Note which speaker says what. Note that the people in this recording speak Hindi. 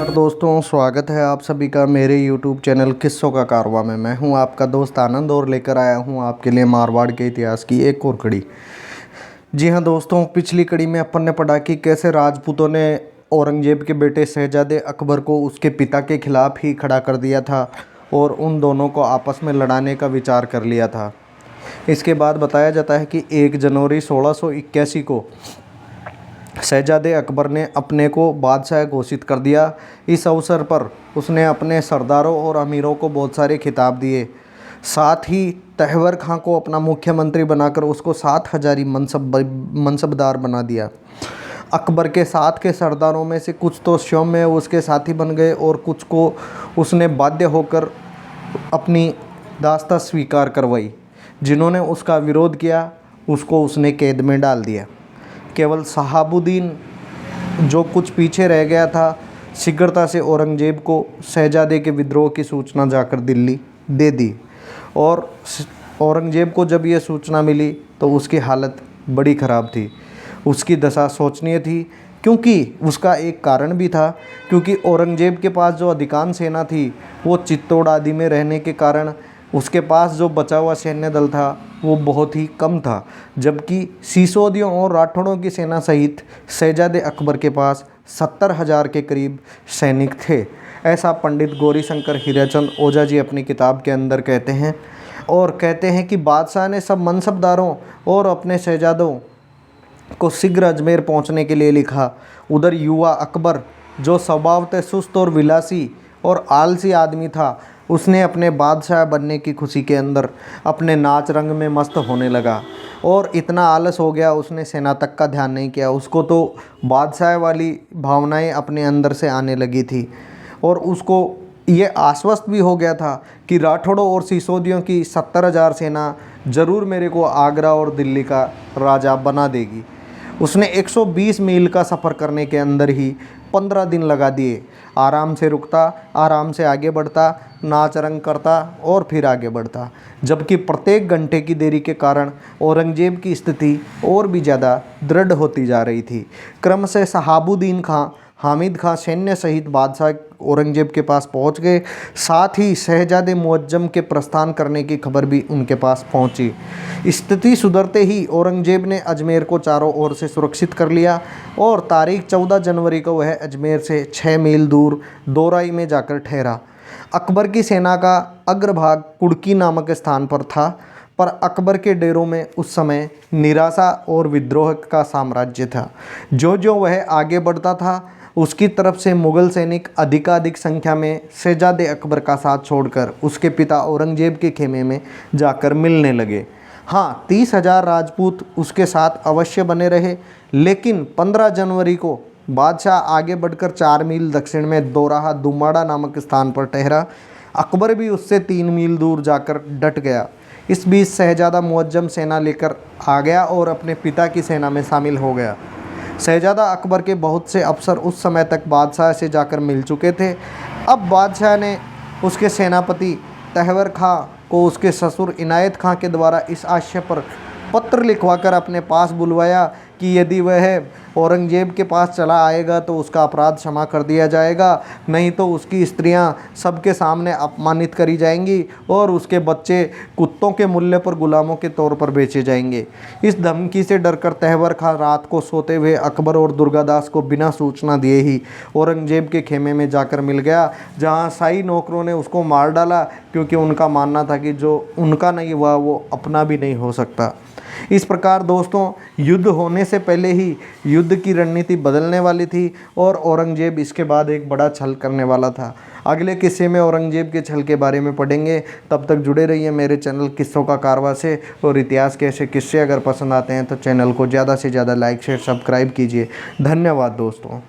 Speaker 1: और दोस्तों, स्वागत है आप सभी का मेरे YouTube चैनल किस्सों का कारवां में। मैं हूं आपका दोस्त आनंद और लेकर आया हूं आपके लिए मारवाड़ के इतिहास की एक और कड़ी। जी हां दोस्तों, पिछली कड़ी में अपन ने पढ़ा कि कैसे राजपूतों ने औरंगजेब के बेटे शहजादे अकबर को उसके पिता के खिलाफ ही खड़ा कर दिया था और उन दोनों को आपस में लड़ाने का विचार कर लिया था। इसके बाद बताया जाता है कि 1 जनवरी 1681 को शहजादे अकबर ने अपने को बादशाह घोषित कर दिया। इस अवसर पर उसने अपने सरदारों और अमीरों को बहुत सारे खिताब दिए। साथ ही तहवर खां को अपना मुख्यमंत्री बनाकर उसको 7 हजारी मनसबदार बना दिया। अकबर के साथ के सरदारों में से कुछ तो स्वयं में उसके साथी बन गए और कुछ को उसने बाध्य होकर अपनी दास्ता स्वीकार करवाई। जिन्होंने उसका विरोध किया उसको उसने कैद में डाल दिया। केवल शहाबुद्दीन जो कुछ पीछे रह गया था, शीघ्रता से औरंगजेब को शहजादे के विद्रोह की सूचना जाकर दिल्ली दे दी। और औरंगजेब को जब यह सूचना मिली तो उसकी हालत बड़ी ख़राब थी। उसकी दशा शोचनीय थी, क्योंकि उसका एक कारण भी था, क्योंकि औरंगजेब के पास जो अधिकांश सेना थी वो चित्तौड़ आदि में रहने के कारण उसके पास जो बचा हुआ सैन्य दल था वो बहुत ही कम था। जबकि सिसोदियों और राठौड़ों की सेना सहित शहजादे अकबर के पास 70,000 के करीब सैनिक थे। ऐसा पंडित गौरीशंकर हीराचंद ओझा जी अपनी किताब के अंदर कहते हैं। और कहते हैं कि बादशाह ने सब मनसबदारों और अपने शहजादों को शीघ्र अजमेर पहुंचने के लिए लिखा। उधर युवा अकबर, जो स्वभावतः सुस्त और विलासी और आलसी आदमी था, उसने अपने बादशाह बनने की खुशी के अंदर अपने नाच रंग में मस्त होने लगा और इतना आलस हो गया उसने सेना तक का ध्यान नहीं किया। उसको तो बादशाह वाली भावनाएं अपने अंदर से आने लगी थी और उसको ये आश्वस्त भी हो गया था कि राठौड़ों और सिसोदियों की 70,000 सेना ज़रूर मेरे को आगरा और दिल्ली का राजा बना देगी। उसने 120 मील का सफ़र करने के अंदर ही 15 दिन लगा दिए। आराम से रुकता, आराम से आगे बढ़ता, नाच रंग करता और फिर आगे बढ़ता। जबकि प्रत्येक घंटे की देरी के कारण औरंगजेब की स्थिति और भी ज़्यादा दृढ़ होती जा रही थी। क्रमशः शहाबुद्दीन खां, हामिद खां सैन्य सहित बादशाह औरंगजेब के पास पहुंच गए। साथ ही शहजादे मुअज्जम के प्रस्थान करने की खबर भी उनके पास पहुंची। स्थिति सुधरते ही औरंगजेब ने अजमेर को चारों ओर से सुरक्षित कर लिया और तारीख 14 जनवरी को वह अजमेर से 6 मील दूर दोराई में जाकर ठहरा। अकबर की सेना का अग्रभाग कुड़की नामक स्थान पर था, पर अकबर के डेरों में उस समय निराशा और विद्रोह का साम्राज्य था। जो जो वह आगे बढ़ता था उसकी तरफ से मुग़ल सैनिक अधिकाधिक संख्या में शहजादे अकबर का साथ छोड़कर उसके पिता औरंगजेब के खेमे में जाकर मिलने लगे। हाँ, 30,000 राजपूत उसके साथ अवश्य बने रहे, लेकिन 15 जनवरी को बादशाह आगे बढ़कर 4 मील दक्षिण में दोराहा दुमाड़ा नामक स्थान पर ठहरा। अकबर भी उससे 3 मील दूर जाकर डट गया। इस बीच शहजादा मुअज्जम सेना लेकर आ गया और अपने पिता की सेना में शामिल हो गया। शहजादा अकबर के बहुत से अफसर उस समय तक बादशाह से जाकर मिल चुके थे। अब बादशाह ने उसके सेनापति तहवर खां को उसके ससुर इनायत खां के द्वारा इस आशय पर पत्र लिखवाकर अपने पास बुलवाया कि यदि वह औरंगजेब के पास चला आएगा तो उसका अपराध क्षमा कर दिया जाएगा, नहीं तो उसकी स्त्रियां सबके सामने अपमानित करी जाएंगी और उसके बच्चे कुत्तों के मूल्य पर गुलामों के तौर पर बेचे जाएंगे। इस धमकी से डरकर तहवर खां रात को सोते हुए अकबर और दुर्गादास को बिना सूचना दिए ही औरंगजेब के खेमे में जाकर मिल गया, जहाँ शाही नौकरों ने उसको मार डाला, क्योंकि उनका मानना था कि जो उनका नहीं हुआ वो अपना भी नहीं हो सकता। इस प्रकार दोस्तों, युद्ध होने से पहले ही युद्ध की रणनीति बदलने वाली थी और औरंगजेब इसके बाद एक बड़ा छल करने वाला था। अगले किस्से में औरंगजेब के छल के बारे में पढ़ेंगे। तब तक जुड़े रहिए मेरे चैनल किस्सों का कारवां से। और इतिहास के ऐसे किस्से अगर पसंद आते हैं तो चैनल को ज़्यादा से ज़्यादा लाइक शेयर सब्सक्राइब कीजिए। धन्यवाद दोस्तों।